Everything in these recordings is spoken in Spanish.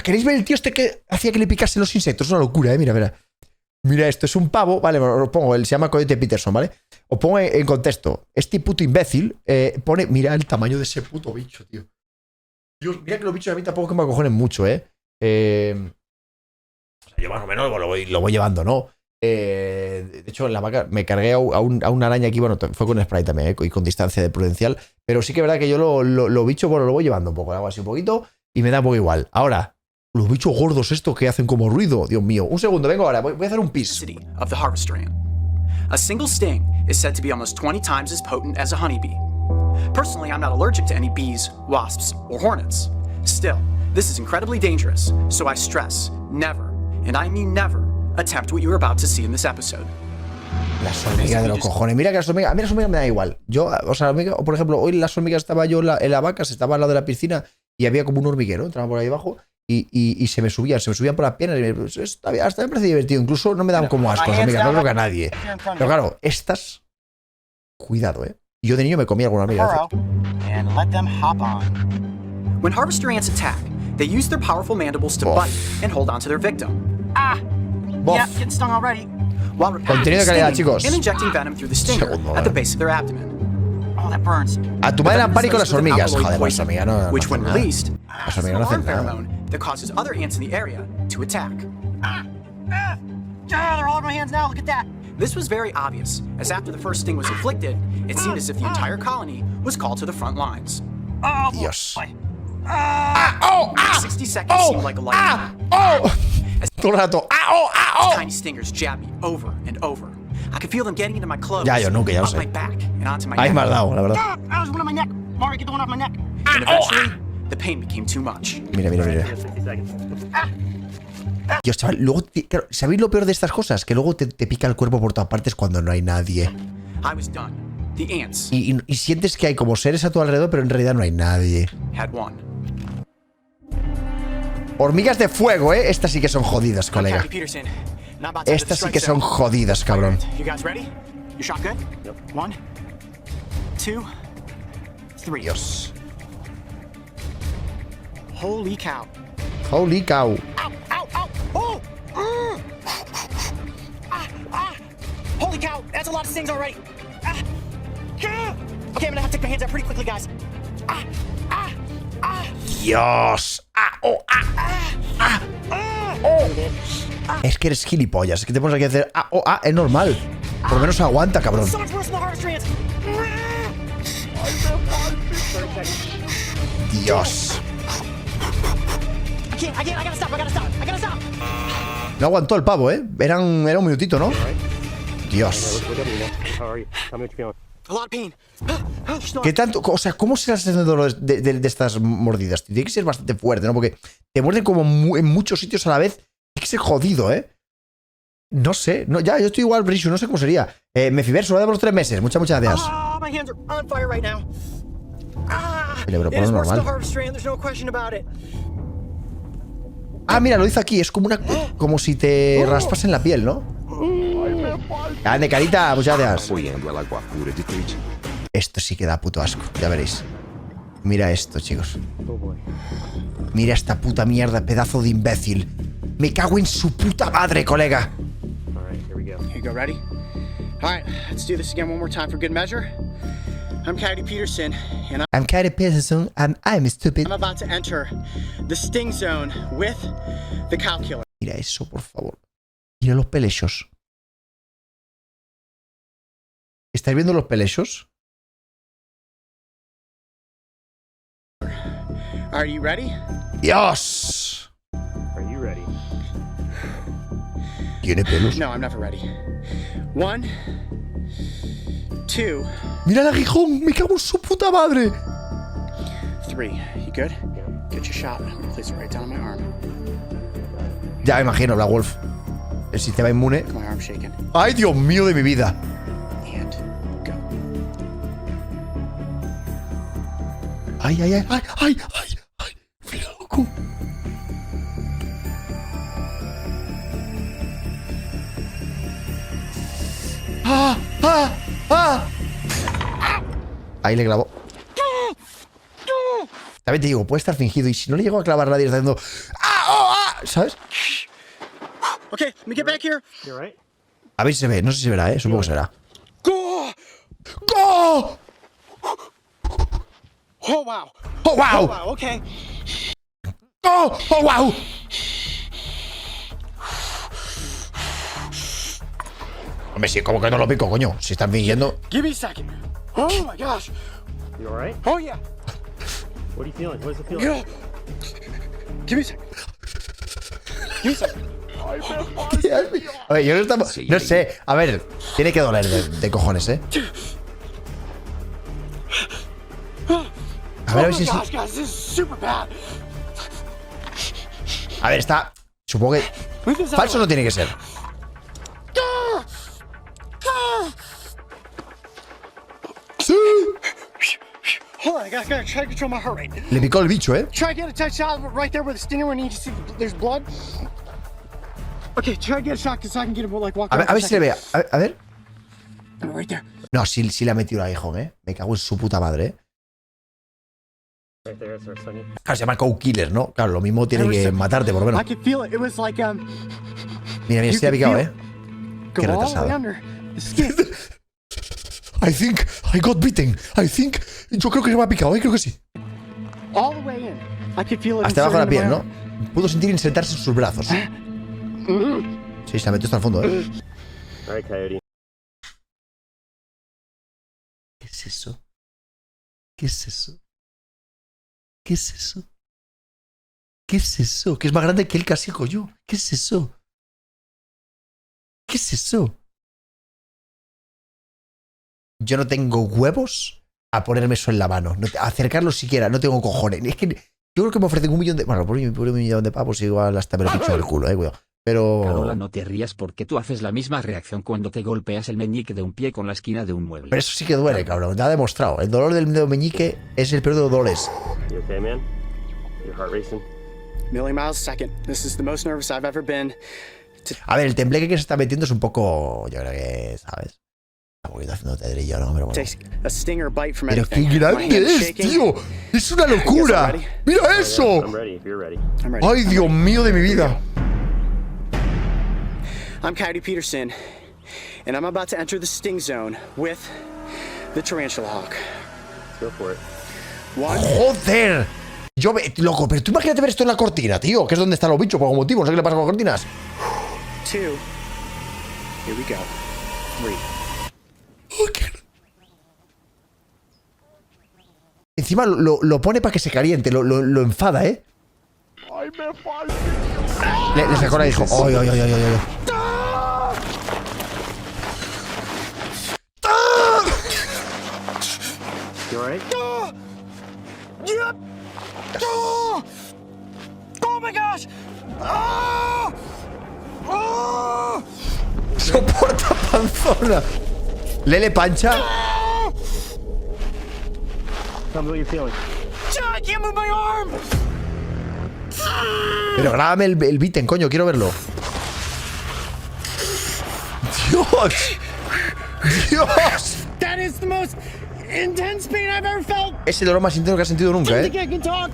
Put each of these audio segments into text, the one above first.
¿Queréis ver el tío este que hacía que le picasen los insectos? Es una locura, mira, mira. Mira esto, es un pavo, vale, os pongo, él se llama Coyote Peterson, ¿vale? Os pongo en contexto. Este puto imbécil pone, mira el tamaño de ese puto bicho, tío. Dios, mira que los bichos a mí tampoco que me acojonen mucho, ¿eh? O sea, yo más o menos lo voy llevando, ¿no? De hecho, en la vaca me cargué a una araña aquí, bueno, fue con spray también, ¿eh? Y con distancia de prudencial. Pero sí que es verdad que yo lo bicho, bueno, lo voy llevando un poco, hago así un poquito y me da un poco igual. Ahora, los bichos gordos estos que hacen como ruido, Dios mío. Un segundo, vengo ahora, voy a hacer un pis. Of the harvester ant. A single sting is said to be almost 20 times as potent as a honeybee. Personally, I'm not allergic to any bees, wasps, or hornets. Still, this is incredibly dangerous, so I stress, never, and I mean never, attempt what you're about to see in this episode. Las hormigas de los cojones. Mira que las hormigas, a mí las hormigas me da igual. Yo, o sea, por ejemplo, hoy las hormigas estaba yo en la vaca, estaba al lado de la piscina y había como un hormiguero, entraba por ahí abajo y se me subían por las piernas. Hasta me parece divertido. Incluso no me dan como asco las hormigas, no creo que a nadie. Pero claro, estas, cuidado, Yo de niño me comía alguna hormiga. When harvester ants attack, they use their powerful mandibles to bite and hold on to their victim. Yeah, getting stung already. While Contenido de calidad, chicos. and injecting venom through the stinger at the base of their abdomen. Oh, that burns. A tu madre la pánico las hormigas. Joder, las hormigas no Which, when hacen nada. released, Las hormigas no hacen nada. pheromone that causes other ants in the area to attack. They're all over my hands now. Look at that. This was very obvious, as after the first sting was inflicted, it seemed as if the entire colony was called to the front lines. Oh, Dios. boy. 60 seconds seemed like a lifetime. Todo el rato. Tiny stingers jabbed me over and over. I could feel them getting into my clothes, Ya, yo nunca, ya lo up sé. my back, and onto my Ahí neck. me has dado, la verdad. I was one on my neck. Mario, get the one off my neck. And eventually, the pain became too much. Mira, mira, mira. Dios, chaval, luego, claro, ¿sabéis lo peor de estas cosas? Que luego te pica el cuerpo por todas partes cuando no hay nadie. I was done. The ants Y sientes que hay como seres a tu alrededor, pero en realidad no hay nadie. had won. Hormigas de fuego, ¿eh? Estas sí que son jodidas, colega. Coyote Peterson, not about to hit the Estas sí strike que son zone. jodidas, cabrón. You guys ready? Your shot good? Yep. 1, 2, 3. Dios. Holy cow. Holy cow. Ow, ow, ow. Oh! Holy cow, that's a lot of stings already. Okay, I'm gonna have to take my hands out pretty quickly, guys. Dios. Es que eres gilipollas. Es que te pones aquí a hacer es normal. Por lo menos aguanta, cabrón. So much worse than the harvester ants. Dios. I gotta stop. No aguantó el pavo, ¿eh? Era un minutito, ¿no? Dios. A lot of pain. ¿Qué tanto? O sea, ¿cómo se las hacen dolores de estas mordidas? Tiene que ser bastante fuerte, ¿no? Porque te muerden como en muchos sitios a la vez. Tiene que ser jodido, ¿eh? No sé. No, ya, yo estoy igual, Brishu. No sé cómo sería. Mefiverso, de los 3 meses. Muchas gracias. Oh, my hands are on fire right now. Pero It is worse than normal. the harvester ant, there's no question about it. Mira, lo dice aquí. Es como como si te raspas en la piel, ¿no? Ande, carita, muchas gracias. Esto sí que da puto asco, ya veréis. Mira esto, chicos. Mira esta puta mierda, pedazo de imbécil. Me cago en su puta madre, colega. Here you go, ready? Alright, let's do this again one more time for good measure. I'm Coyote Peterson, and I'm Coyote Peterson, and I'm stupid. I'm about to enter the sting zone with the cow killer. Mira eso, por favor. Mira los pelechos. ¿Estáis viendo los pelechos? Are you ready? ¡Dios! Are you ready? ¿Tiene pelos? No, I'm never ready. 1, 2, ¡Mira el aguijón! ¡Me cago en su puta madre! 3. You good? Get your shot. I'm gonna place it right down on my arm. Ya me imagino, Black Wolf. El sistema inmune. My arm shaking. ¡Ay, Dios mío de mi vida! And go. ¡Ay, ay, ay! ¡Ay, ay, ay! ¡Ay! ¡Mira, loco! ¡Ah! ¡Ah! ¡Ah! Ahí le clavó. También te digo, puede estar fingido. Y si no le llego a clavar a nadie, está haciendo. ¡Ah! ¿sabes? Okay, let me get back here. You alright? A ver si se ve, no sé si se verá, supongo que se verá. Go! ¡Go! Oh, wow. ¡Oh, wow! Oh, wow, okay. ¡Oh, oh, wow! Hombre, sí, como que no lo pico, coño. Si están fingiendo. Give me a second. Oh, my gosh. You alright? Oh, yeah. What are you feeling? What is it feeling? Yeah. Give me a second. Give me a second. A ver, yo no estamos. No sé, a ver, tiene que doler de cojones, ¿eh? A ver Oh si. my gosh, guys, this is super bad. A ver, está. Supongo que. Move this out Falso of no the way. tiene que ser. Sí. Hold on, I gotta try to control my heart rate. Le picó el bicho, ¿eh? Try to get a touch shot right there where the stinger went. You just see there's blood. Okay, try to get a shot so I can get him like walk A ver, around a ver for si le ve. A ver. second. Right there. No, sí le ha metido el aguijón, ¿eh? Me cago en su puta madre, ¿eh? Right there, it's our stinging. Claro, se llama Cow Killer, ¿no? Claro, lo mismo tiene que matarte, por lo menos. I could feel it. It was like Mira, you se ha could picado, feel ¿eh? go Qué all the way retrasado. under the skin. I think I got bitten. I think. Yo creo que se me ha picado, ¿eh? Creo que sí. All the way in. I could feel it. Hasta abajo de la piel, inserting ¿no? Pudo sentir insertarse en sus brazos. Sí, se la metió hasta el fondo, ¿eh? Alright, Coyote. ¿Qué es eso? ¿Qué es eso? ¿Qué es eso? ¿Qué es eso? Que es más grande que el casico yo. ¿Qué es eso? ¿Qué es eso? Yo no tengo huevos a ponerme eso en la mano. No, a acercarlo siquiera. No tengo cojones. Es que yo creo que me ofrecen 1 millón de... Bueno, por un millón de pavos igual hasta me lo picho del culo, cuidado. Pero... Carola, no te rías porque tú haces la misma reacción cuando te golpeas el meñique de un pie con la esquina de un mueble. Pero eso sí que duele, cabrón. Te ha demostrado. El dolor del dedo meñique es el peor de los dolores. You okay, man? Your heart racing? million miles a second. This is the most nervous I've ever been. A ver, el tembleque que se está metiendo es un poco... Yo creo que, ¿sabes? Está un poquito haciendo tedrillo, ¿no? Pero bueno. Takes a stinger bite from Pero qué anything. My grande hand's es, shaking. tío. Es una locura. ready? Mira eso. I'm ready if you're ready. I'm ready. Ay, Dios mío de mi vida. I'm Coyote Peterson, and I'm about to enter the sting zone with the tarantula hawk. Let's go for it. One, Joder. Loco, pero tú imagínate ver esto en la cortina, tío. Que es donde están los bichos por algún motivo. No sé qué le pasa con las cortinas. 2. Here we go. 3. Encima lo pone para que se caliente. Lo enfada, ¿eh? Le sacó la dijo. ¡Ay, ay, ay, ay, ay! You alright? Yep. Oh! Oh my gosh! Oh! Oh! Soporta panzona. Lele pancha. Tell me what you're feeling. I can't move my arm! Pero grábame el beaten, coño. Quiero verlo. ¡Dios! ¡Dios! That is the most intense pain I've ever felt. Es el dolor más intenso que has sentido nunca, I think ¿eh? I can talk.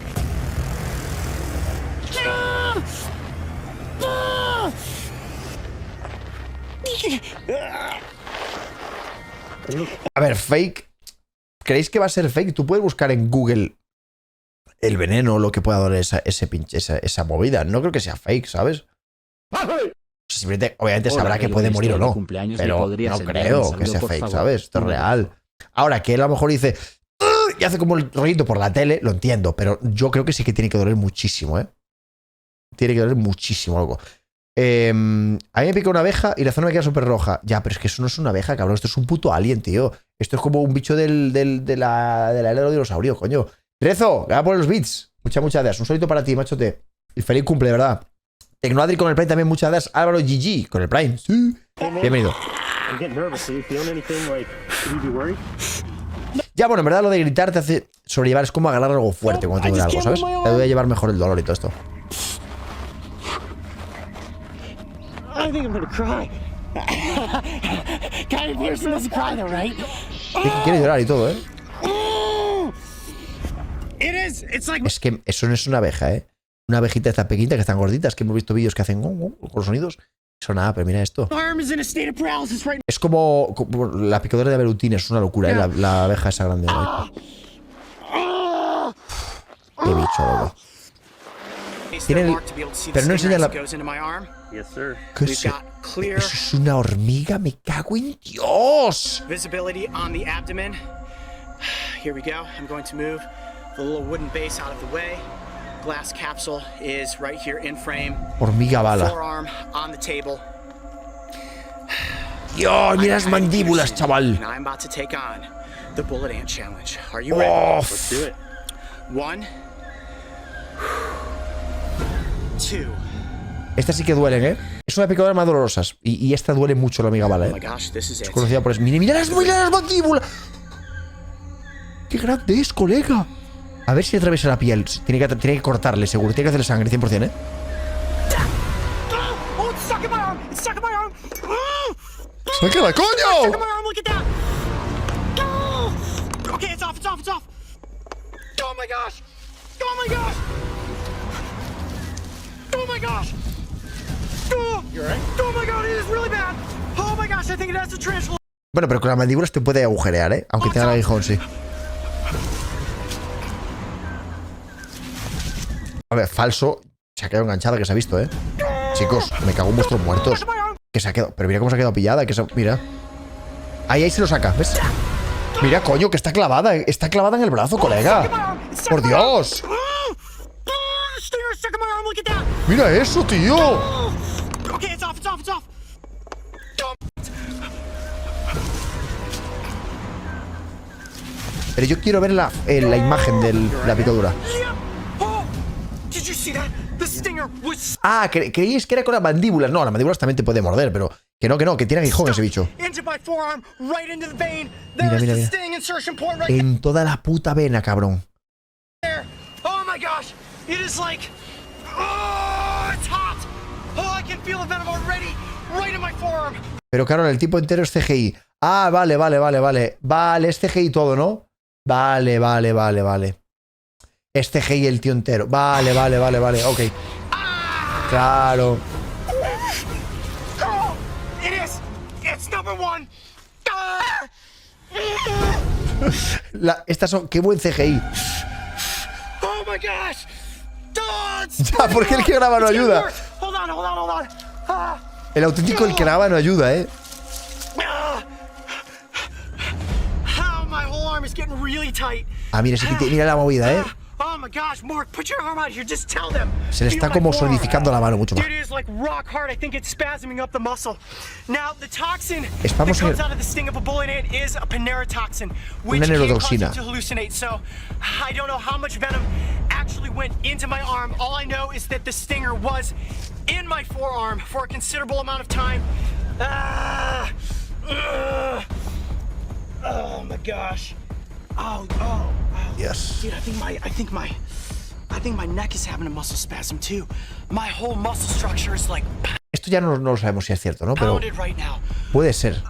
A ver, fake. ¿Creéis que va a ser fake? Tú puedes buscar en Google el veneno o lo que pueda doler esa movida. No creo que sea fake, ¿sabes? Simplemente, obviamente sabrá que puede morir o no. Pero no creo que sea fake, ¿sabes? Esto es real. Ahora, que él a lo mejor dice y hace como el rollito por la tele, lo entiendo. Pero yo creo que sí que tiene que doler muchísimo, ¿eh? Tiene que doler muchísimo, loco. A mí me pica una abeja y la zona me queda súper roja. Ya, pero es que eso no es una abeja, cabrón. Esto es un puto alien, tío. Esto es como un bicho de la era de los dinosaurios, coño. Trezo, gracias por los bits. Muchas gracias. Un solito para ti, machote. Y feliz cumple, de verdad. Tecnoadri con el Prime también, muchas gracias. Álvaro GG con el Prime. Sí. Bienvenido. I'm getting nervous. Are you feeling anything? Like, should you be worried? Ya, bueno, en verdad lo de gritar te hace sobrellevar. Es como agarrar algo fuerte cuando te duele algo, ¿sabes? Te debe llevar mejor el dolor y todo esto. I think I'm gonna cry. Coyote Peterson doesn't cry though, right? Quiere llorar y todo, ¿eh? It is. It's like Es que eso no es una abeja, ¿eh? una abejita de estas pequeñitas que están gorditas, que hemos visto vídeos que hacen con los sonidos. Eso nada, pero mira esto. Es como la picadura de aberutines, es una locura, ¿eh? La abeja esa grande. Qué bicho, loco. Pero no enseña la... ¿Qué es eso? Eso es una hormiga, me cago en Dios. Visibility on the abdomen. Here we go. I'm going to move the little wooden base out of the way. Glass capsule is right here in frame. Hormiga bala. Forearm on the table. Dios, mira las mandíbulas, chaval. And I'm about to take on the bullet ant challenge. Are you ready? Let's do it. 1, 2. Estas sí que duelen, ¿eh? Es una picadura más dolorosas. Y esta duele mucho, la hormiga bala, Oh my ¿eh? gosh, this is Es it. conocida por eso. Mira las mandíbulas. ¡Qué grande es, colega! A ver si atraviesa la piel. Tiene que cortarle, seguro. Tiene que hacerle sangre, 100%, ¿eh? Oh, it's stuck in my arm! It's stuck in my arm! ¡Sácala, Stuck in coño! my arm, look at that! Oh! Okay, it's off, it's off, it's off! Oh my gosh! Oh my gosh! Oh my gosh! Oh! You're right? Oh my god, it is really bad! Oh my gosh, I think it has a tarantula! Bueno, pero con las mandíbulas te puede agujerear, ¿eh? Aunque tenga el aguijón, sí. A ver, falso. Se ha quedado enganchada, que se ha visto, ¿eh? Chicos, me cago en vuestros muertos. Que se ha quedado... Pero mira cómo se ha quedado pillada. Mira. Ahí se lo saca, ¿ves? Mira, coño, que está clavada. Está clavada en el brazo, colega. ¡Por Dios! ¡Mira eso, tío! Okay, it's off, it's off, it's off! Pero yo quiero ver la imagen de la picadura. Oh! Did you see that? The stinger was Ah, creíais que era con las mandíbulas. No, las mandíbulas también te puede morder, pero que tiene aguijón ese bicho. into my forearm, right into the vein. Mira, There's mira, the mira. sting insertion point right En toda la puta vena, cabrón. there. Oh my gosh! It is like, oh, it's hot. Oh, I can feel the venom already, right in my forearm. Pero Carola, el tipo entero es CGI. Ah, vale. Vale, es CGI todo, ¿no? Vale. Es CGI el tío entero. Vale. Ok. Claro. Oh, it is. It's number 1. Estas son... ¡Qué buen CGI! Oh my gosh! Oh, it's Ya, ¿por qué el que graba no it's getting ayuda? worse. Hold on. Ah. El auténtico, el que graba no ayuda, ¿eh? How my whole arm is getting really tight. Ah, mira la movida, ¿eh? Oh my gosh, Mark, put your arm out here. Just tell them. Se le está Feel my como forearm. solidificando la mano mucho más. Dude, it is like rock hard. I think it's spasming up the muscle. Now, the toxin that Estamos en comes out of the sting of a bullet ant is a panerotoxin, which Una can cause you neurotoxina. to hallucinate. So, I don't know how much venom actually went into my arm. All I know is that the stinger was in my forearm for a considerable amount of time. Oh my gosh. Oh. Yes. Dude, I think my neck is having a muscle spasm too. My whole muscle structure is like Esto ya no lo sabemos si es cierto, ¿no? Pero pounded right now. puede ser.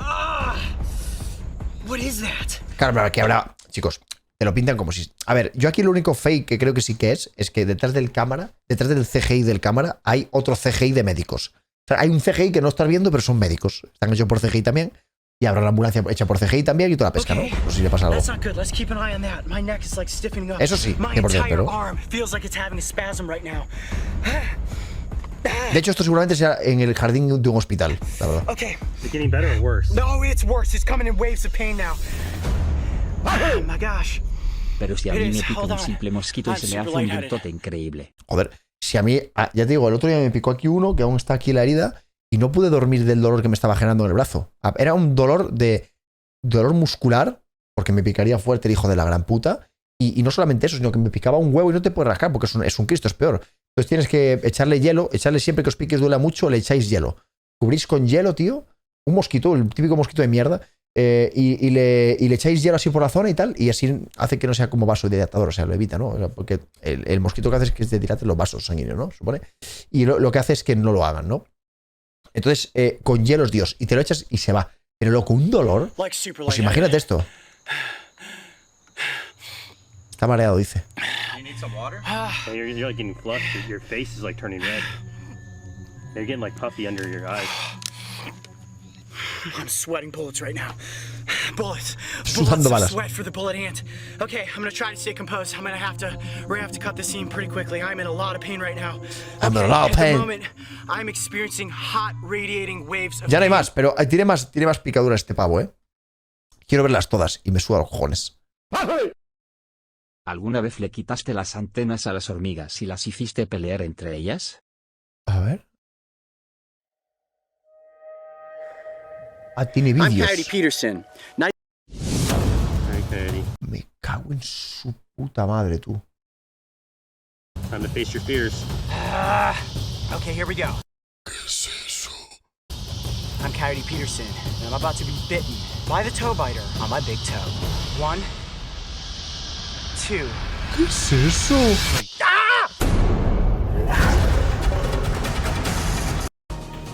What is that? Claro, pero aquí habrá... Chicos, te lo pintan como si... A ver, yo aquí lo único fake que creo que sí que es que detrás del CGI del cámara, hay otro CGI de médicos. O sea, hay un CGI que no estás viendo, pero son médicos. Están hechos por CGI también. Y habrá una ambulancia hecha por CGI también y toda la pesca, ¿no? No sé si le pasa algo. That's not good. Let's keep an eye on that. My neck is like stiffening up. Eso sí, My 100%, entire pero... arm feels like it's having a spasm right now. De hecho, esto seguramente sea en el jardín de un hospital, la verdad. Okay. Is it getting better or worse? No, it's worse. It's coming in waves of pain now. Oh my gosh. Pero si a It mí is, me pica hold un on. simple mosquito y I'm se me super hace un lightheaded. virtote increíble. Joder, si a mí... Ya te digo, el otro día me picó aquí uno, que aún está aquí la herida, y no pude dormir del dolor que me estaba generando en el brazo. Era un dolor muscular, porque me picaría fuerte el hijo de la gran puta, y no solamente eso, sino que me picaba un huevo y no te puedes rascar, porque es un Cristo, es peor. Entonces tienes que echarle hielo, siempre que os piques duela mucho, le echáis hielo. Cubrís con hielo, tío, un mosquito, el típico mosquito de mierda, y le echáis hielo así por la zona y tal, y así hace que no sea como vasodilatador, o sea, lo evita, ¿no? Porque el mosquito que hace es que te dilate los vasos sanguíneos, ¿no? Supone. Y lo que hace es que no lo hagan, ¿no? Entonces, con hielos, Dios, y te lo echas y se va. Pero loco, un dolor. Like super Pues lightheaded. imagínate esto. Está mareado, dice. some water? Hey, you're like getting flushed. Your face is like turning red. You're getting like puffy under your eyes. I'm sweating bullets right now. Bullets. Sudando Bullets of balas. sweat for the bullet ant. Okay, I'm gonna try to stay composed. We're gonna have to cut the scene pretty quickly. I'm in a lot of pain right now. I'm in a lot of At pain. the moment, I'm experiencing hot radiating waves of Ya no hay pain. más, pero tiene más picaduras este pavo, ¿eh? Quiero verlas todas y me suda los cojones. ¿Alguna vez le quitaste las antenas a las hormigas y las hiciste pelear entre ellas? A ver. Ah, tiene I'm vídeos. Coyote Peterson. Now Hey, Coyote. Me cago en su puta madre, tú. Time to face your fears. Okay, here we go. ¿Qué es eso? I'm Coyote Peterson, and I'm about to be bitten by the toe biter on my big toe. 1, 2. ¿Qué es eso?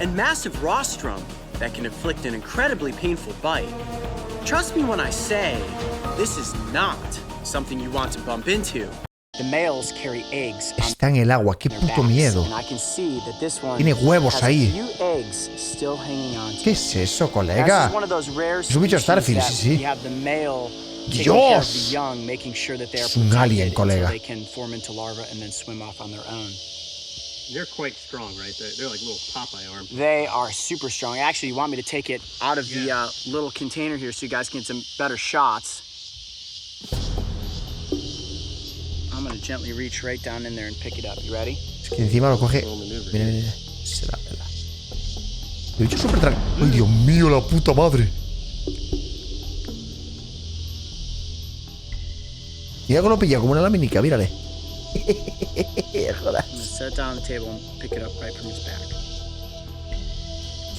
and massive rostrum that can inflict an incredibly painful bite. Trust me when I say, this is not something you want to bump into. The males carry eggs on Está en el agua, qué their puto backs, miedo. and I can see that this one Tiene huevos has ahí. a few eggs still hanging on to ¿Qué it. es eso, Now, colega? this is one of those rare Es un bicho species Starfield, that sí, sí. you have the male taking care of the Dios. young, making sure that they are Es un alien, protected until colega. they can form into larvae and then swim off on their own. They're quite strong, right? They're like little Popeye arms. They are super strong. Actually, you want me to take it out of the little container here so you guys can get some better shots. I'm gonna gently reach right down in there and pick it up. You ready? Es que encima lo coge. Mira, mira, mira. Se la pela. El bicho súper tranquilo. ¡Ay, Dios mío, la puta madre! Mira cómo lo pilla, como una laminica, mírale. Joder. I'm gonna set it down on the table and pick it up right from its back.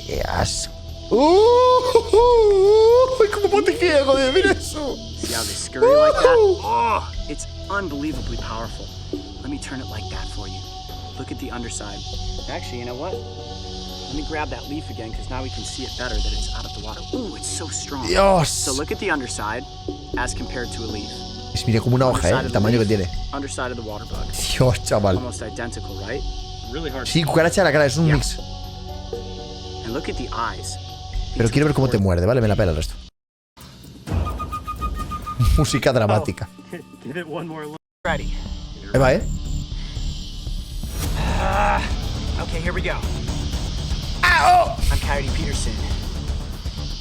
¡Qué asco! ¡Cómo botiquea, joder! ¡Mira eso! See how they scurry like that? Oh, it's unbelievably powerful. Let me turn it like that for you. Look at the underside. Actually, you know what? Let me grab that leaf again, because now we can see it better that it's out of the water. Ooh, it's so strong. Dios. So look at the underside as compared to a leaf. Es mira como una hoja, el tamaño que tiene. Underside of the water bug. Dios, chaval. Almost identical, right? Really hard. Sí, cucaracha de la cara, es un mix. And look at the eyes. Pero quiero ver cómo te muerde, ¿vale? Me la pela el resto. Música dramática. Give it one more look. Ready. Ahí va, ¿eh? Okay, here we go. ¡Ah, I'm Coyote Peterson.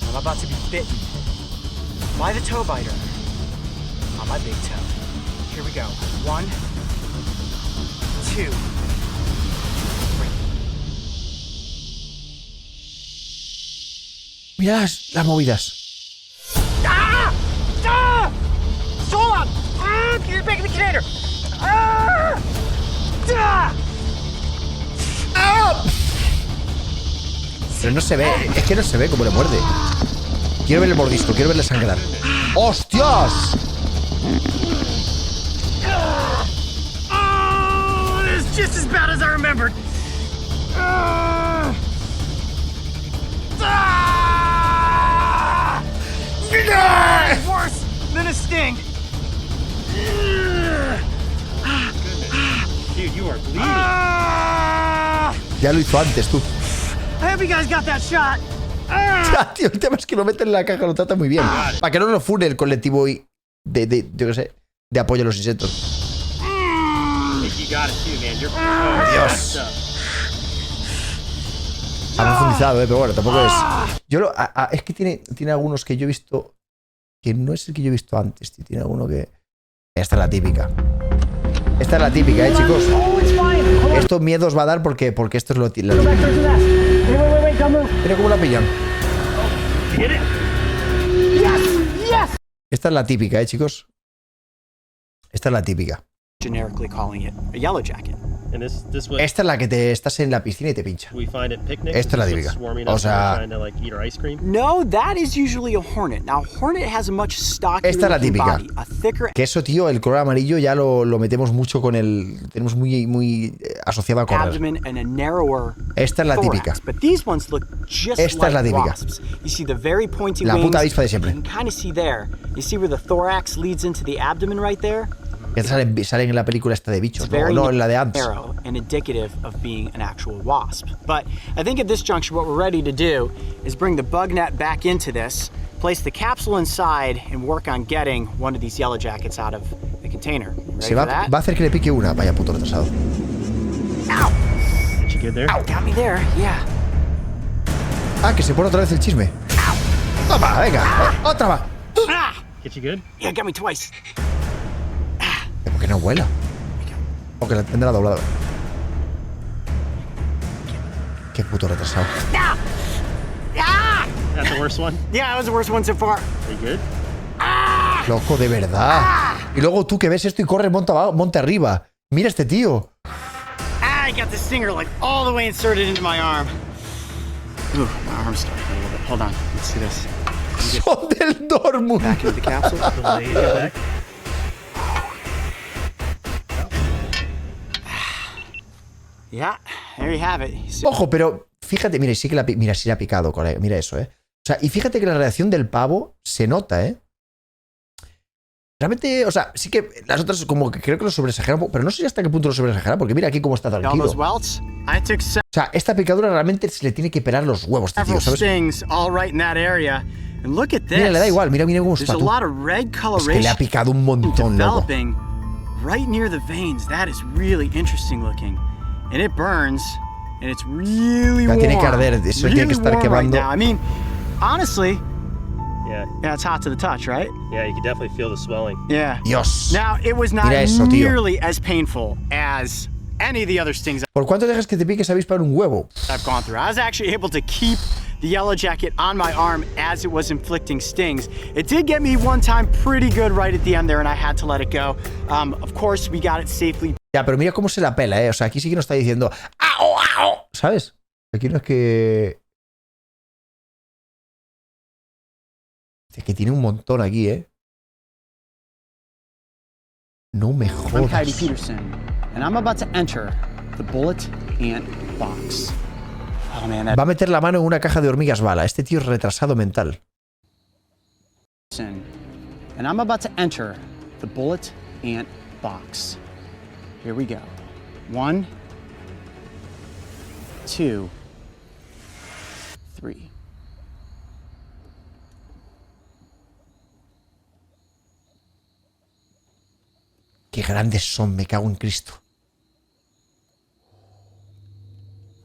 I'm about to be bitten by the toe biter on my big toe. Here we go. 1, 2, 3. Mira las movidas. Ah! Ah! Hold on! Ah! Get back in the container! Ah! Ah! ¡Ah! Pero no se ve, es que no se ve cómo le muerde. Quiero ver el mordisco, quiero verle sangrar. ¡Hostias! Oh, it's just as bad as I remembered. Ah! Ah! It's worse than a sting. Dude, you are bleeding. Ah! Ya lo hizo antes, tú. I hope you guys got that shot. Ah! Ya, tío, el tema es que lo mete en la caja, lo trata muy bien. Para que no lo fune el colectivo y yo qué sé, de apoyo a los insectos. You got it too, man. You're Dios. Ha profundizado, pero bueno, tampoco es. Yo es que tiene algunos que yo he visto que no es el que yo he visto antes, tío. Tiene alguno que. Esta es la típica. Esta es la típica, chicos. Esto miedo os va a dar porque esto es la típica. Mira cómo la pillan. Esta es la típica, chicos. Esta es la típica. Generically calling it a yellow jacket. And this what Esta es la que te estás en la piscina y te pincha. we find at picnics. Esta es la This típica. one's swarming O up sea- trying to like eat our ice cream. No, that is usually a hornet. Now, hornet has a much stockier Esta es la looking típica. body, a thicker Que eso, tío, el color amarillo ya lo metemos mucho con el. Tenemos muy asociado a correr. abdomen and a narrower Esta es la thorax. típica. But these ones look just Esta es la like típica. wasps. You see the very pointy La wings. puta avispa de siempre. You can kind of see there. You see where the thorax leads into the abdomen right there? Salen en la película esta de bichos, ¿no? No, en la de ants. Narrow and indicative of being an actual wasp. But I think at this juncture, what we're ready to do is bring the bug net back into this, place the capsule inside, and work on getting one of these yellow jackets out of the container. Se va a hacer que le pique una. Vaya puto retrasado. Ow! Did you get there? Ow! Got me there, yeah. Ah, que se pone otra vez el chisme. Toma, venga, otra va. Ah! Get you good? Yeah, got me twice. ¿Por qué no vuela? O que la tendrá doblada. Qué puto retrasado. Ah! Ah! That's the worst one? Yeah, that was the worst one so far. Are you good? Loco, de verdad. Y luego tú que ves esto y corres monte arriba. Mira este tío. I got the stinger like all the way inserted into my arm. Ooh, my arm's starting a little bit. Hold on, let's see this. Son del Dortmund. Back into the capsule. Lay it back. Yeah, there you have it. Ojo, pero fíjate, mira, sí le ha picado, colega. Mira eso, O sea, y fíjate que la reacción del pavo se nota, Realmente, o sea, sí que las otras como que creo que lo sobreexagera un poco, pero no sé hasta qué punto lo sobreexagera, porque mira aquí cómo está tranquilo. O sea, esta picadura realmente se le tiene que pelar los huevos, tío, ¿sabes? Mira, le da igual, mira cómo está tú. Es que le ha picado un montón, loco. Right near the veins, that is really interesting looking. And it burns, and it's really warm. Tiene que arder, eso tiene que estar quemando. I mean, honestly, Yeah, it's hot to the touch, right? yeah, you can definitely feel the swelling. Yeah. Dios. Now, it was not Mira eso, tío. nearly as painful as any of the other stings ¿Por cuánto dejas que te pique esa avispa en un huevo? I've gone through. I was actually able to keep the yellow jacket on my arm as it was inflicting stings. It did get me one time pretty good right at the end there, and I had to let it go. Of course, we got it safely. Ya, pero mira cómo se la pela, O sea, aquí sí que no está diciendo ¡au, au! ¿Sabes? Aquí no es que... Es que tiene un montón aquí, No me I'm Coyote jodas. Peterson, and I'm about to enter the bullet ant box. Oh man, Va a meter la mano en una caja de hormigas bala. Este tío es retrasado mental. and I'm about to enter the bullet ant box. Here we go. 1, 2, 3. Qué grandes son, me cago en Cristo.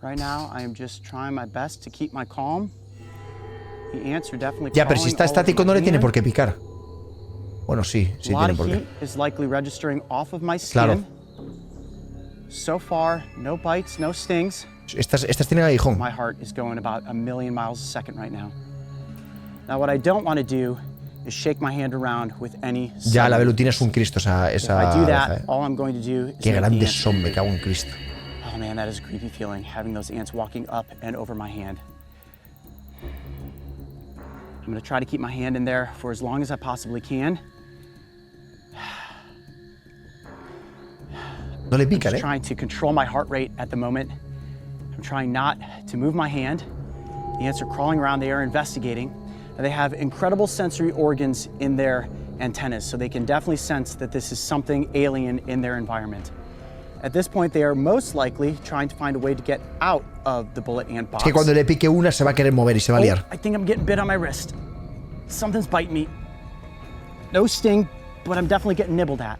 Right now, I am just trying my best to keep my calm. The ants are definitely Ya, pero si está crawling all estático over no my le tiene hand. por qué picar. Bueno, sí, sí A lot tiene of por qué. heat is likely registering off of my skin. Claro. So far, no bites, no stings. Estas tienen aguijón. My heart is going about 1,000,000 miles a second right now. Now, what I don't want to do is shake my hand around with any. Ya, la velutina es un Cristo, esa If I do that, abeja, all I'm going to do is Qué make the grandes ants son, me bigger. cago en Cristo. Oh man, that is a creepy feeling, having those ants walking up and over my hand. I'm gonna try to keep my hand in there for as long as I possibly can. No le I'm pican, just trying to control my heart rate at the moment. I'm trying not to move my hand. The ants are crawling around, they are investigating. And they have incredible sensory organs in their antennas, so they can definitely sense that this is something alien in their environment. At this point, they are most likely trying to find a way to get out of the bullet ant box. Es que cuando le pique una se va a querer mover y se va a liar. I think I'm getting bit on my wrist. Something's biting me. No sting, but I'm definitely getting nibbled at.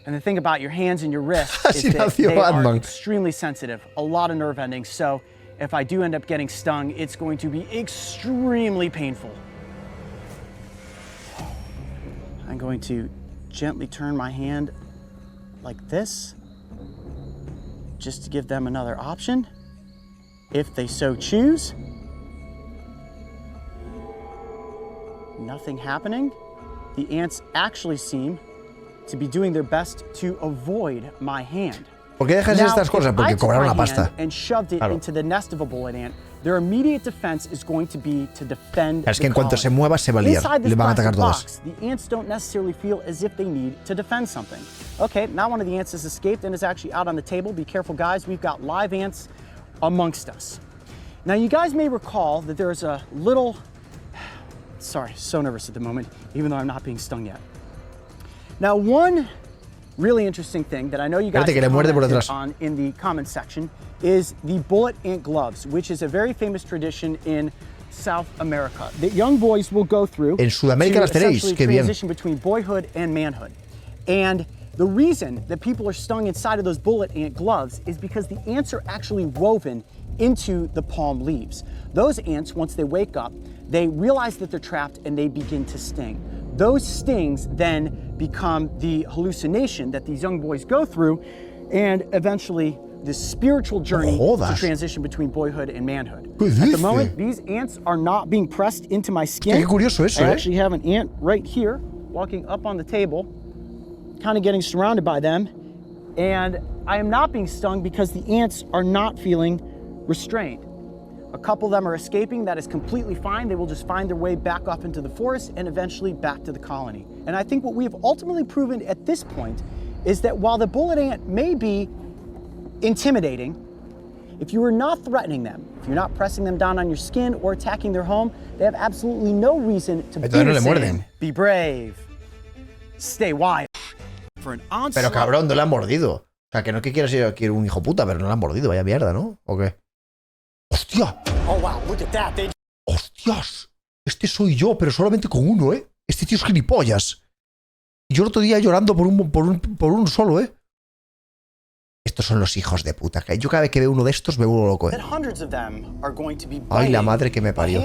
And the thing about your hands and your wrists is Así that nació they are Batman. extremely sensitive, a lot of nerve endings. So if I do end up getting stung, it's going to be extremely painful. I'm going to gently turn my hand like this, just to give them another option, if they so choose. Nothing happening. The ants actually seem to be doing their best to avoid my hand. ¿Por qué dejas Now, estas cosas? if I Porque took cobraron my la pasta. hand and shoved it Claro. into the nest of a bullet ant, their immediate defense is going to be to defend Es que the en cuanto colony. se mueva se va a liar. Inside this Le van a atacar plastic todas. box, the ants don't necessarily feel as if they need to defend something. Okay, now one of the ants has escaped and is actually out on the table. Be careful, guys. We've got live ants amongst us. Now, you guys may recall that there's a little... Sorry, so nervous at the moment, even though I'm not being stung yet. Now, one really interesting thing that I know you guys Espérate, que le muerde por commented detrás. on in the comment section is the bullet ant gloves, which is a very famous tradition in South America that young boys will go through. En Sudamérica las tenéis, qué bien. Transition between boyhood and manhood. And the reason that people are stung inside of those bullet ant gloves is because the ants are actually woven into the palm leaves. Those ants, once they wake up, they realize that they're trapped and they begin to sting. Those stings then become the hallucination that these young boys go through, and eventually the spiritual journey to transition between boyhood and manhood. At the moment, these ants are not being pressed into my skin. Qué curioso eso, I actually have an ant right here walking up on the table, kind of getting surrounded by them, and I am not being stung because the ants are not feeling restrained. A couple of them are escaping. That is completely fine. They will just find their way back off into the forest and eventually back to the colony. And I think what we have ultimately proven at this point is that while the bullet ant may be intimidating, if you are not threatening them, if you're not pressing them down on your skin or attacking their home, they have absolutely no reason to be brave. Stay wild. For an onslaught. Pero cabrón, no le han mordido. O sea, que no es que quieras ir a un hijo puta, pero no le han mordido. Vaya mierda, ¿no? ¿O qué? ¡Hostia! Oh, wow, look at that. ¡Hostias! Este soy yo, pero solamente con uno, ¿eh? Este tío es gilipollas. Y yo el otro día llorando por un solo, ¿eh? Estos son los hijos de puta. Yo cada vez que veo uno de estos me vuelvo loco, ¿eh? Ay, la madre que me parió.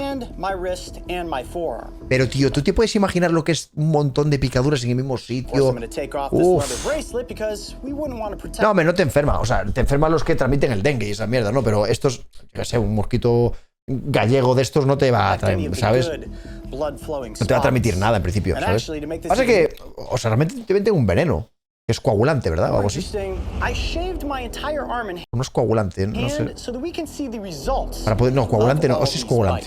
Pero, tío, ¿tú te puedes imaginar lo que es un montón de picaduras en el mismo sitio? Uf. No, hombre, no te enferma. O sea, te enferman los que transmiten el dengue y esa mierda, ¿no? Pero estos, yo qué sé, un mosquito gallego de estos no te va a transmitir, ¿sabes? No te va a transmitir nada en principio, ¿sabes? Pasa que, o sea, realmente te venden un veneno. Es coagulante, ¿verdad? O algo así. No es coagulante, no sé. Para poder, no, coagulante no, o si es coagulante.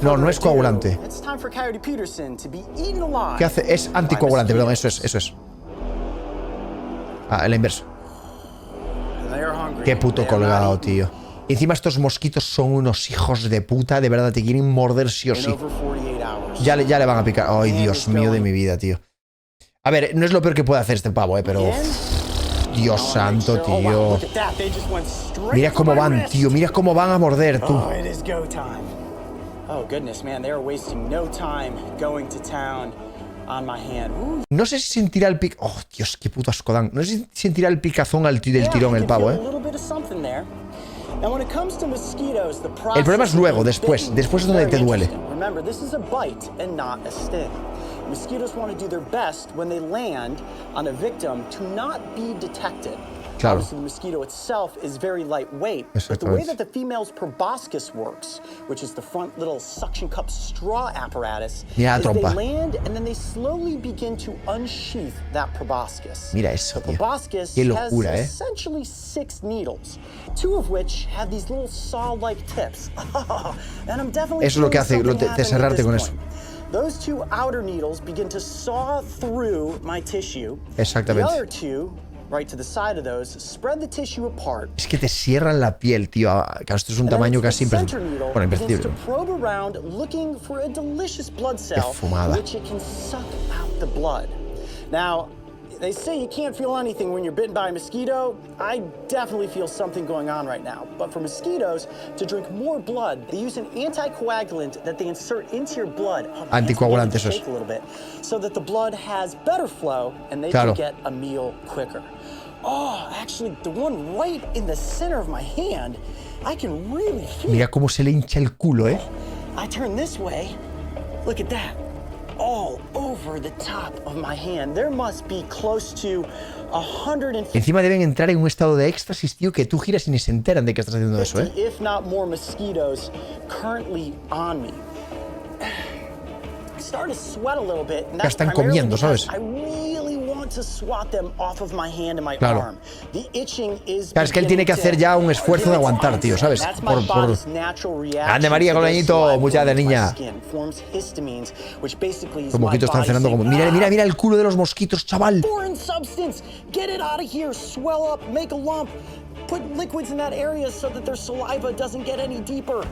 No, no es coagulante. ¿Qué hace? Es anticoagulante, perdón, eso es. Ah, el inverso. Qué puto colgado, tío. Y encima estos mosquitos son unos hijos de puta, de verdad, te quieren morder sí o sí. Ya le van a picar. Ay, Dios mío de mi vida, tío. A ver, no es lo peor que puede hacer este pavo, pero... Dios santo, tío. Mira cómo van, tío. Mira cómo van a morder, tú. No sé si sentirá el pic... Oh, Dios, qué puto asco dan. No sé si sentirá el picazón del tirón el pavo, ¿eh? El problema es luego, después. Después es donde te duele. Mosquitoes want to do their best when they land on a victim to not be detected. Claro. Obviously, the mosquito itself is very lightweight, but the way that the female's proboscis works, which is the front little suction cup straw apparatus, Mira la is trompa. they land and then they slowly begin to unsheath that proboscis. Mira eso, The tío. proboscis Qué locura, has essentially 6 needles, 2 of which have these little saw-like tips. And I'm definitely Eso es lo que hace, te cerrarte con eso. Those 2 outer needles begin to saw through my tissue. Exactamente. The other 2, right to the side of those, spread the tissue apart. Es que te cierran la piel, tío. Claro, esto es un tamaño casi imperceptible. Bueno, imperceptible. Probe around looking for a delicious blood cell, which it can suck out the blood. Now, they say you can't feel anything when you're bitten by a mosquito. I definitely feel something going on right now. But for mosquitoes to drink more blood, they use an anticoagulant that they insert into your blood. Anticoagulante, eso es. A little bit, so that the blood has better flow and they can get a meal quicker. Oh, actually, the one right in the center of my hand, I can really feel. Mira cómo se le hincha el culo, ¿eh? I turn this way. Look at that. All over the top of my hand. There must be close to 150. Encima deben entrar en un estado de éxtasis, tío, que tú giras y ni se enteran de que estás haciendo eso, ¿eh? If not more mosquitoes currently on me. I start to sweat a little bit. Ya están comiendo, ¿sabes? I really want to swat them off of my hand and my arm. The itching is. Claro, es que él tiene que hacer ya un esfuerzo de aguantar, tío, ¿sabes? Ande María, coloñito, mucha de niña. Los mosquitos están cenando como... Mira, mira, mira el culo de los mosquitos, chaval. Get it out of here, swell up, make a lump, put liquids in that area so that their saliva doesn't get any deeper.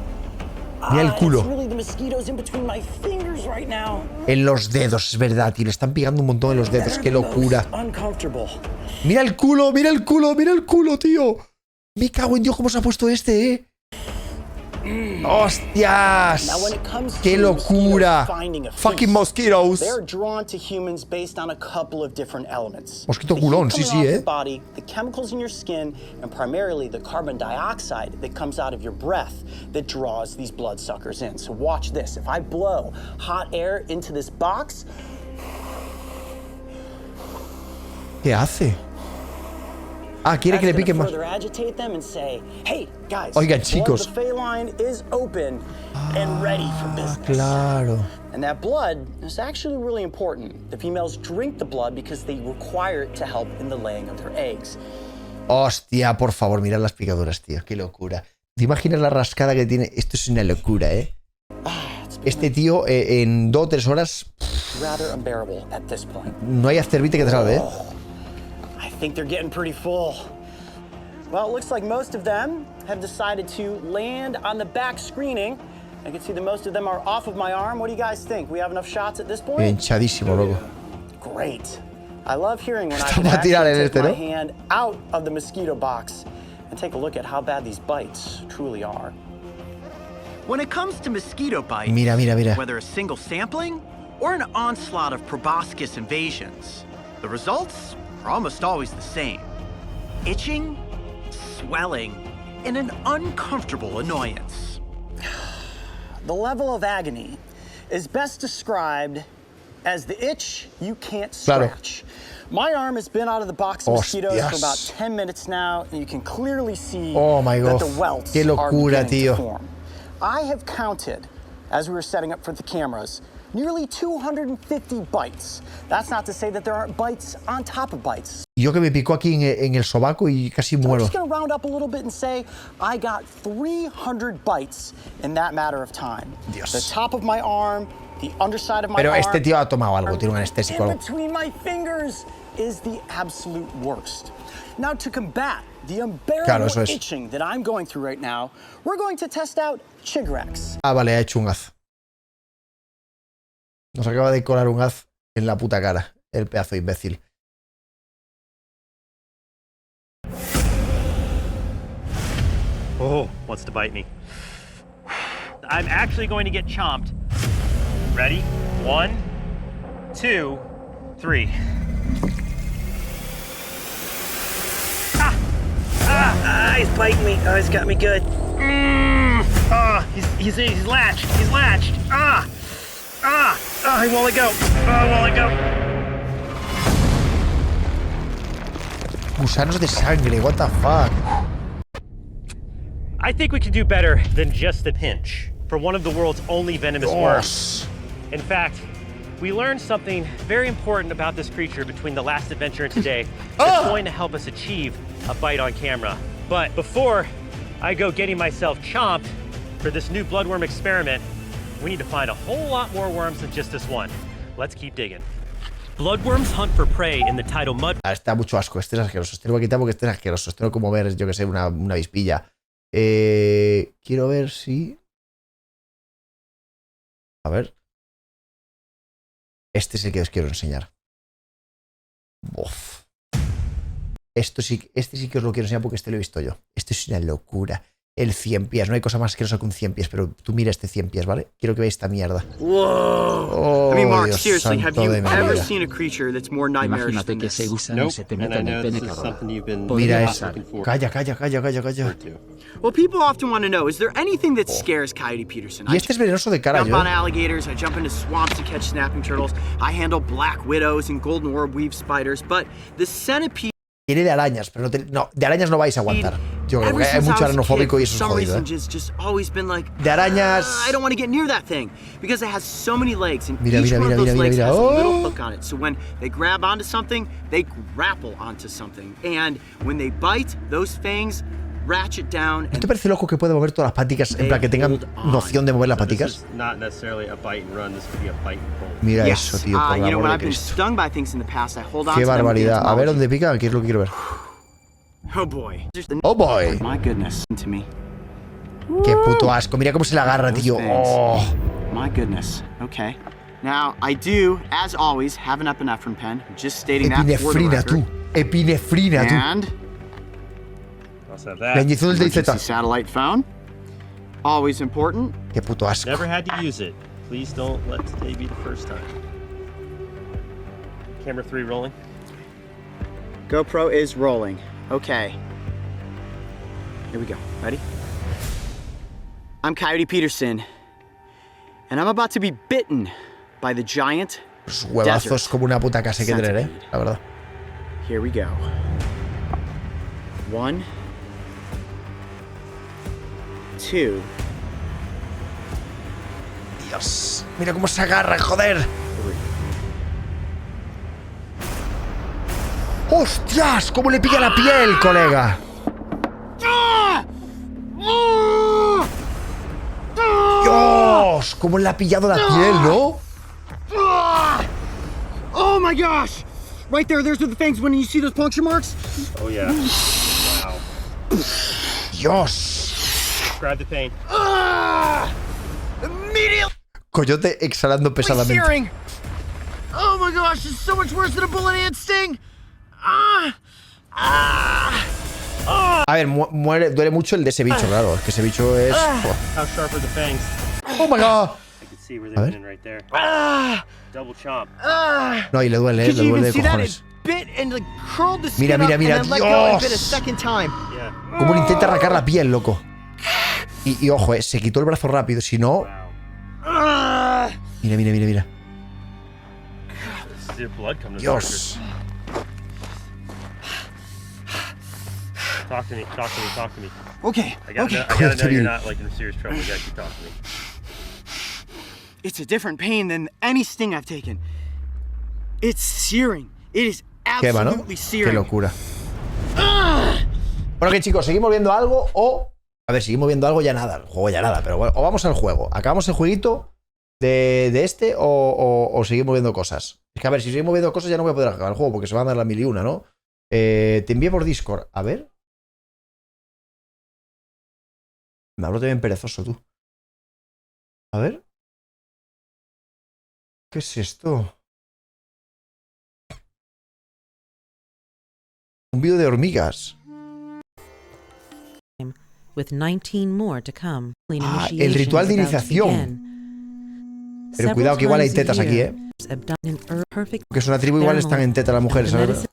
Mira el culo. It's really the mosquitoes in between my fingers right now. En los dedos, es verdad, tío. Le están picando un montón en los dedos. Qué locura. Uncomfortable. Mira el culo, mira el culo, mira el culo, tío. Me cago en Dios cómo se ha puesto este, ¡Hostias! ¡Qué locura! ¡Fucking mosquitos! They're drawn to humans based on a couple of different elements. Mosquito culón, sí, sí, Body, the chemicals in your skin, and primarily the carbon dioxide that comes out of your breath that draws these bloodsuckers in. So watch this. If I blow hot air into this box, ¿Qué hace? Ah, quiere que le pique más. Oigan, chicos. Claro. And that blood is actually really important. The females drink the blood because they require it to help in the laying of their eggs. Hostia, por favor, mirad las picaduras, tío. Qué locura. ¿Te imaginas la rascada que tiene? Esto es una locura, Este tío en 2 o 3 horas. No hay afterbite que te salve, I think they're getting pretty full. Well, it looks like most of them have decided to land on the back screening. I can see that most of them are off of my arm. What do you guys think? We have enough shots at this point? Hinchadísimo, loco. Great. I love hearing when I can actually take my hand out of the mosquito box and take a look at how bad these bites truly are. When it comes to mosquito bites, mira. whether a single sampling or an onslaught of proboscis invasions, the results are almost always the same. Itching, swelling, and an uncomfortable annoyance. The level of agony is best described as the itch you can't scratch. Claro. My arm has been out of the box of mosquitoes for about 10 minutes now, and you can clearly see that the welts are beginning to form. I have counted, as we were setting up for the cameras, nearly 250 bites. That's not to say that there aren't bites on top of bites. Yo que me picó aquí en el sobaco y casi muero. I'm just going to round up a little bit and say I got 300 bites in that matter of time. Dios. The top of my arm, the underside of my Pero arm. este tío ha tomado algo, tiene un anestésico. In between my fingers is the absolute worst. Now to combat the unbearable itching that I'm going through right now, we're going to test out Chigrex. Ah, vale, ha hecho un haz. Nos acaba de colar un haz en la puta cara, el pedazo de imbécil. Oh, wants to bite me. I'm actually going to get chomped. Ready? 1, 2, 3. He's biting me. Oh, he's got me good. He's latched. He's latched. He won't let go. Won't let go. Gusanos de sangre, what the fuck. I think we can do better than just a pinch for one of the world's only venomous worms. In fact, we learned something very important about this creature between the last adventure and today that's going to help us achieve a bite on camera. But before I go getting myself chomped for this new bloodworm experiment, we need to find a whole lot more worms than just this one. Let's keep digging. Bloodworms hunt for prey in the tidal mud. Está mucho asco, este es asqueroso. Este lo voy a quitar porque este es asqueroso. Este no es como ver, yo que sé, una avispilla. Quiero ver si... A ver. Este es el que os quiero enseñar. Uf. Este sí que os lo quiero enseñar porque este lo he visto yo. Esto es una locura. El 100 pies. No hay cosa más asquerosa que un 100 pies, pero tú mira este 100 pies, ¿vale? Quiero que veáis esta mierda. Whoa. I mean, Mark, seriously, have you ever seen a creature that's more nightmarish than this? Mira esa. Calla. Well, people often want to know, is there anything that scares Coyote Peterson? Y este es venenoso de cara, I jump on alligators, I jump into swamps to catch snapping turtles, I handle black widows and golden orb weave spiders, but the centipede... Tiene de arañas, pero no, de arañas no vais a aguantar. Yo creo que hay mucho aranofóbico y eso es jodido, De arañas... I don't want to get near that thing because it has so many legs and mira, each one of those legs has a little Oh. hook on it. So when they grab onto something, they grapple onto something. And when they bite, those fangs ratchet down. ¿No te parece loco que puede mover todas las paticas? En plan, que tengan noción de mover las paticas. Mira eso, tío, por el amor de Cristo. Qué barbaridad. A ver dónde pica, ¿qué es lo que quiero ver? Oh boy. Oh boy. My goodness. To me. Qué puto asco. Mira cómo se la agarra, tío. Oh. My goodness. Okay. Now, I do, as always, have an epinephrine pen. Just stating that for the Epinefrina, record. tú. Epinefrina, tú. And Also have La that. inyección del emergency DZ. satellite phone. Always important. Qué puto asco. Never had to use it. Please don't let today be the first time. Camera 3 rolling. GoPro is rolling. Okay. Here we go. Ready? I'm Coyote Peterson, and I'm about to be bitten by the giant Los huevazos desert como una puta casa que tener, centipede. la verdad. Here we go. 1, 2, Dios. Mira cómo se agarra, joder. 3. ¡Hostias! ¿Cómo le pica la piel, colega? ¡Dios! ¿Cómo le ha pillado la piel, no? Oh my gosh! Right there, there's the things when you see those puncture marks. Oh yeah. Wow. ¡Dios! Describe the pain. Immediately Coyote exhalando pesadamente. searing. Oh my gosh, it's so much worse than a bullet ant sting. A ver, duele mucho el de ese bicho, claro. Es que ese bicho es... How sharp are the fangs? ¡Oh, my God! I can see where A they ver. went in right there. Double chomp. No, y le duele, Could le you duele even de see that? cojones. It bit and like curled the Mira, skin mira, up mira, and then let go and bit a Dios. second time. Yeah. Cómo le intenta arrancar la piel, loco. Y ojo, se quitó el brazo rápido. Si no... Wow. Mira, mira, mira, mira. Is there blood coming to the Dios. Talk to me, talk to me, talk to me. Okay, I gotta, okay. know, I gotta know Coyote. you're not like in serious trouble. You gotta keep talking to me. It's a different pain than any sting I've taken. It's searing. It is Qué va, ¿no? absolutely Qué searing. locura. Bueno, que chicos, ¿seguimos viendo algo o...? A ver, seguimos viendo algo, ya nada. El juego ya nada, pero bueno. O vamos al juego. ¿Acabamos el jueguito de este o seguimos viendo cosas? Es que a ver, si seguimos viendo cosas ya no voy a poder acabar el juego porque se va a dar la 1001, ¿no? Te envié por Discord. A ver. Me hablo bien perezoso, tú. A ver. ¿Qué es esto? Un vídeo de hormigas. With 19 more to come. Ah, el ritual de iniciación. Pero cuidado que igual hay tetas aquí, ¿eh? Porque es una tribu, igual están en teta las mujeres, ¿sabes?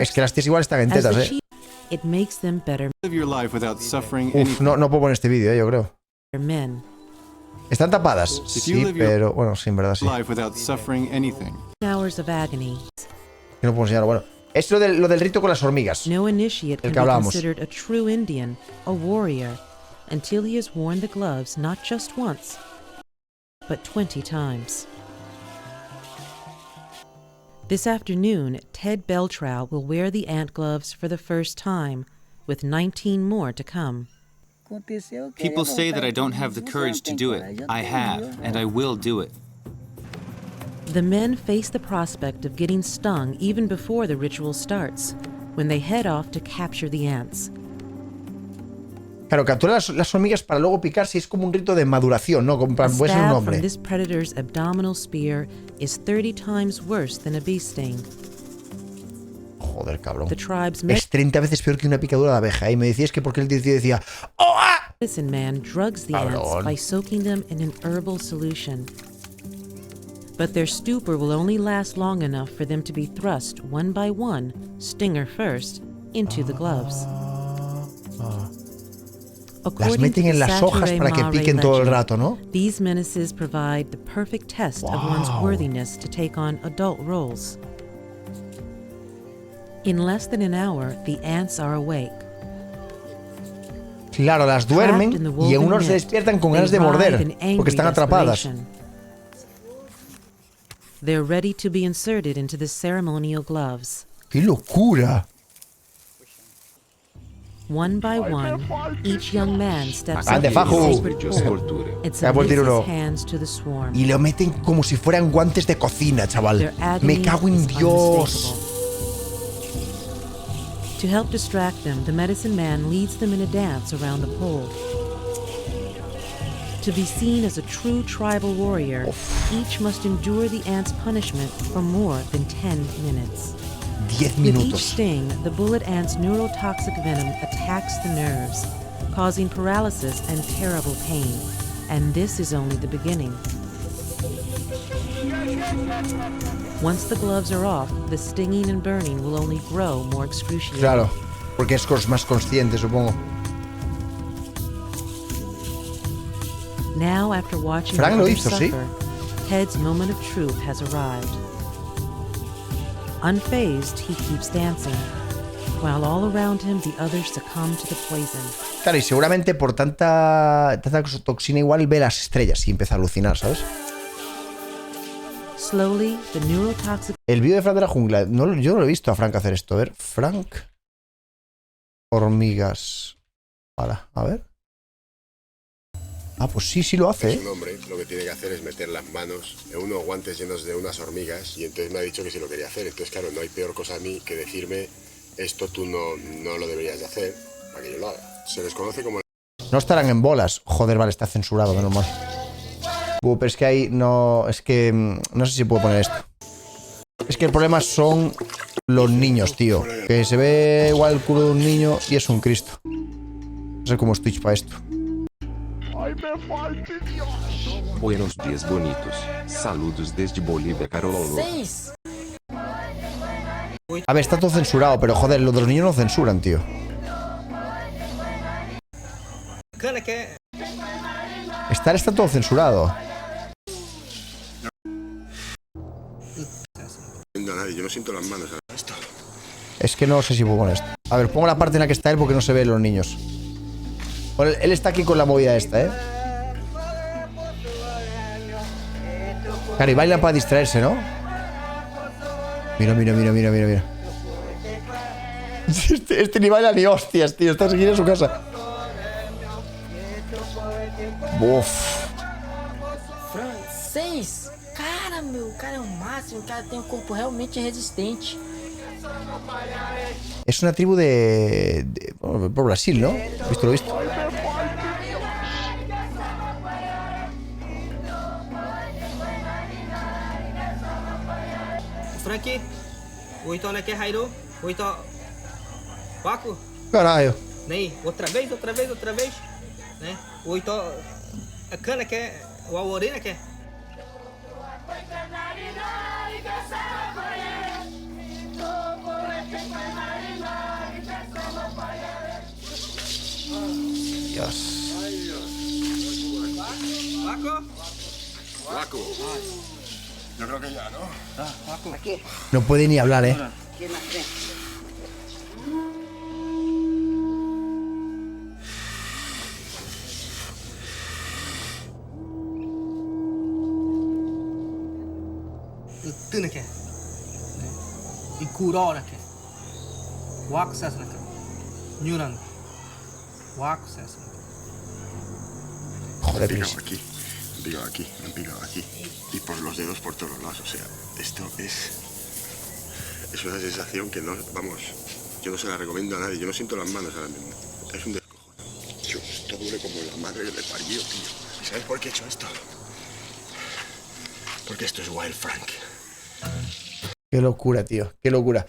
Es que las tías igual están en tetas, ¿eh? Uf, no puedo poner este vídeo, yo creo. Están tapadas, sí, pero... Bueno, sí, en verdad sí. Que no puedo enseñarlo, bueno. Es lo del rito con las hormigas. El que hablábamos. Until he has worn the gloves not just once, but 20 times. This afternoon, Ted Beltrow will wear the ant gloves for the first time, with 19 more to come. People say that I don't have the courage to do it. I have, and I will do it. The men face the prospect of getting stung even before the ritual starts, when they head off to capture the ants. Claro, captura las hormigas para luego picarse, es como un rito de maduración, ¿no? Como para puede ser un Stab hombre. from this predator's abdominal spear is 30 times worse than a bee sting. Joder, cabrón. The tribe's Es 30 veces peor que una picadura de abeja. Y me decías que porque el tío decía... ¡Oh, ah! medicine man drugs the ants Cabrón. by soaking them in an herbal solution. But their stupor will only last long enough for them to be thrust one by one, stinger first, into the gloves. Las meten en las hojas para que piquen todo el rato, ¿no? These menaces provide the perfect test of one's worthiness to take on adult roles. In less than an hour, the ants are awake. Claro, las duermen y en unos se despiertan con ganas de morder, porque están atrapadas. They're ready to be inserted into the ceremonial gloves. ¡Qué locura! One by one, each young man steps up ¡Ande, to fajo! the sacred pole and submits his hands to the swarm. Y lo meten como si fueran guantes de cocina, chaval. Their agony Me cago en is Dios. To help distract them, the medicine man leads them in a dance around the pole. To be seen as a true tribal warrior, each must endure the ant's punishment for more than 10 minutes. 10 With each minutos. sting, the bullet ant's neurotoxic venom attacks the nerves, causing paralysis and terrible pain. And this is only the beginning. Once the gloves are off, the stinging and burning will only grow more excruciating. Claro, porque es más consciente, supongo. Now, after watching Frank lo others hizo, ¿sí? suffer, Ted's moment of truth has arrived. Unfazed, he keeps dancing, while all around him the others succumb to the poison. Claro, y seguramente por tanta toxina igual ve las estrellas y empieza a alucinar, ¿sabes? Slowly, the neurotoxic El vídeo de Frank de la jungla, yo no lo he visto a Frank hacer esto. A ver, Frank. Hormigas. A ver. Ah, pues sí lo hace, Es un hombre, lo que tiene que hacer es meter las manos en unos guantes llenos de unas hormigas y entonces me ha dicho que sí lo quería hacer. Entonces, claro, no hay peor cosa a mí que decirme esto tú no lo deberías de hacer para que yo lo haga. Se les conoce como... No estarán en bolas. Joder, vale, está censurado, menos mal. Pero es que ahí no... Es que... No sé si puedo poner esto. Es que el problema son los niños, tío. Que se ve igual el culo de un niño y es un Cristo. No sé cómo es Twitch para esto. Buenos días, bonitos. Saludos desde Bolivia, Carola. A ver, está todo censurado, pero joder, lo de los niños no censuran, tío. Está todo censurado. No, nadie, yo no siento las manos. Esto. Es que no sé si puedo poner esto. A ver, pongo la parte en la que está él porque no se ve los niños. Bueno, él está aquí con la movida esta, ¿eh? Claro, y baila para distraerse, ¿no? Mira. Este ni baila ni hostias, tío. Está aquí en su casa. Uf. Francês? Cara, meu, o cara é o máximo, o cara tem um corpo realmente resistente. Es una tribu por Brasil, ¿no? ¿Visto lo visto? Frank, o então não quer Rairo, o então Paco, Caralho. nem outra vez, né? O então a cana quer, o Aurina quer. Dios. Paco. Yo creo que ya, ¿no? Paco. No puede ni hablar, ¿eh? Tuna quer. E Carola quer. Waco Cessna quer. Nyuran. Waco Cessna. Joder, Me han picado aquí. Y por los dedos por todos lados. O sea, esto es una sensación que no, vamos, yo no se la recomiendo a nadie. Yo no siento las manos ahora mismo. Es un descojón. Dios, esto duele como la madre que le parió, tío. ¿Y sabes por qué he hecho esto? Porque esto es Wild Frank. Qué locura, tío. Qué locura.